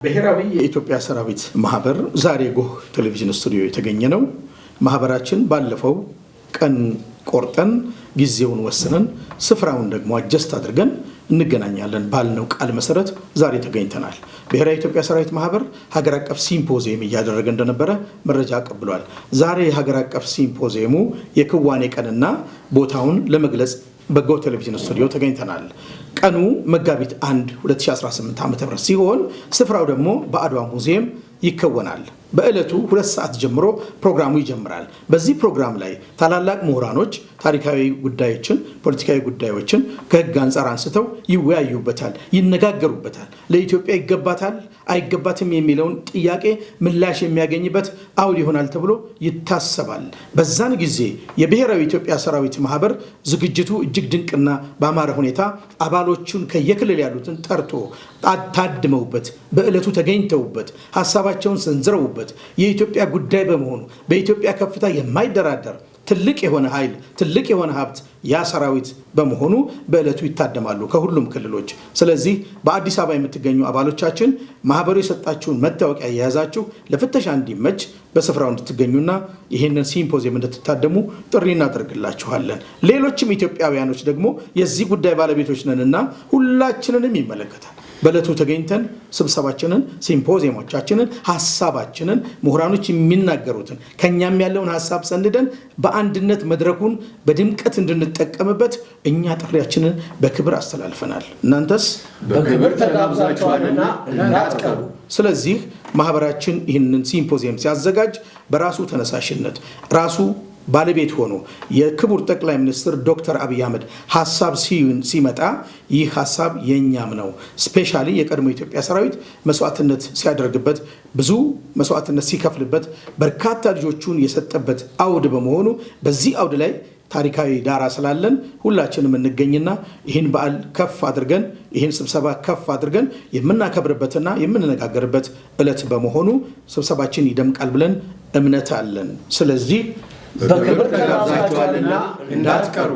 ብሔራዊ የኢትዮጵያ ሰራዊት ማህበር ዛሬ ጎህ ቴሌቪዥን ስቱዲዮ የተገኘ ነው። ማህበራችን ባለፈው ቀን ቆርጠን ጊዜውን ወስነን ስፍራውን ደግሞ አጀስት አድርገን እንገናኛለን ባልነው ቃል መሰረት ዛሬ ተገኝተናል። ብሔራዊ የኢትዮጵያ ሰራዊት ማህበር ሀገር አቀፍ ሲምፖዚየም እያደረገ እንደነበረ መረጃ አቀብሏል። ዛሬ ሀገር አቀፍ ሲምፖዚየሙ የክዋኔ ቀንና ቦታውን ለመግለጽ በጎህ ቴሌቪዥን ስቱዲዮ ተገኝተናል። ቀኑ መጋቢት 1 2018 ዓ.ም ሲሆን ስፍራው ደግሞ በአድዋ ሙዚየም ይከወናል። በእለቱ 2 ሰዓት ጀምሮ ፕሮግራሙ ይጀምራል። በዚህ ፕሮግራም ላይ ታላላቅ ምሁራኖች ታሪካዊ ጉዳዮችን፣ ፖለቲካዊ ጉዳዮችን ከህግ አንፃር አንስተው ይወያዩበታል፣ ይነጋገሩበታል። ለኢትዮጵያ ይገባታል አይገባትም የሚለውን ጥያቄ ምላሽ የሚያገኝበት አውድ ይሆናል ተብሎ ይታሰባል። በዛን ጊዜ የብሔራዊ ኢትዮጵያ ሰራዊት ማህበር ዝግጅቱ እጅግ ድንቅና በአማረ ሁኔታ አባሎቹን ከየክልል ያሉትን ጠርቶ ታድመውበት በእለቱ ተገኝተውበት ሐሳባቸውን ሰንዝረውበት የኢትዮጵያ ጉዳይ በመሆኑ በኢትዮጵያ ከፍታ የማይደራደር ትልቅ የሆነ ኃይል ትልቅ የሆነ ሀብት ያ ሰራዊት በመሆኑ በእለቱ ይታደማሉ ከሁሉም ክልሎች። ስለዚህ በአዲስ አበባ የምትገኙ አባሎቻችን ማህበሩ የሰጣችሁን መታወቂያ የያዛችሁ ለፍተሻ እንዲመች በስፍራው እንድትገኙና ይህንን ሲምፖዚየም እንድትታደሙ ጥሪ እናደርግላችኋለን። ሌሎችም ኢትዮጵያውያኖች ደግሞ የዚህ ጉዳይ ባለቤቶች ነንና ሁላችንንም ይመለከታል። በእለቱ ተገኝተን ስብሰባችንን፣ ሲምፖዚየሞቻችንን፣ ሐሳባችንን ምሁራኖች የሚናገሩትን ከኛም ያለውን ሐሳብ ሰንደን በአንድነት መድረኩን በድምቀት እንድንጠቀምበት እኛ ጥሪያችንን በክብር አስተላልፈናል። እናንተስ በክብር ተጋብዛችኋልና እንዳትቀሩ። ስለዚህ ማህበራችን ይህንን ሲምፖዚየም ሲያዘጋጅ በራሱ ተነሳሽነት ራሱ ባለቤት ሆኖ የክቡር ጠቅላይ ሚኒስትር ዶክተር አብይ አህመድ ሐሳብ ሲመጣ ይህ ሐሳብ የኛም ነው። ስፔሻሊ የቀድሞ ኢትዮጵያ ሰራዊት መስዋዕትነት ሲያደርግበት ብዙ መስዋዕትነት ሲከፍልበት በርካታ ልጆቹን የሰጠበት አውድ በመሆኑ በዚህ አውድ ላይ ታሪካዊ ዳራ ስላለን ሁላችንም እንገኝና ይህን በዓል ከፍ አድርገን ይህን ስብሰባ ከፍ አድርገን የምናከብርበትና የምንነጋገርበት ዕለት በመሆኑ ስብሰባችን ይደምቃል ብለን እምነት አለን። ስለዚህ በክብር ተጋብዛችኋልና እንዳትቀሩ።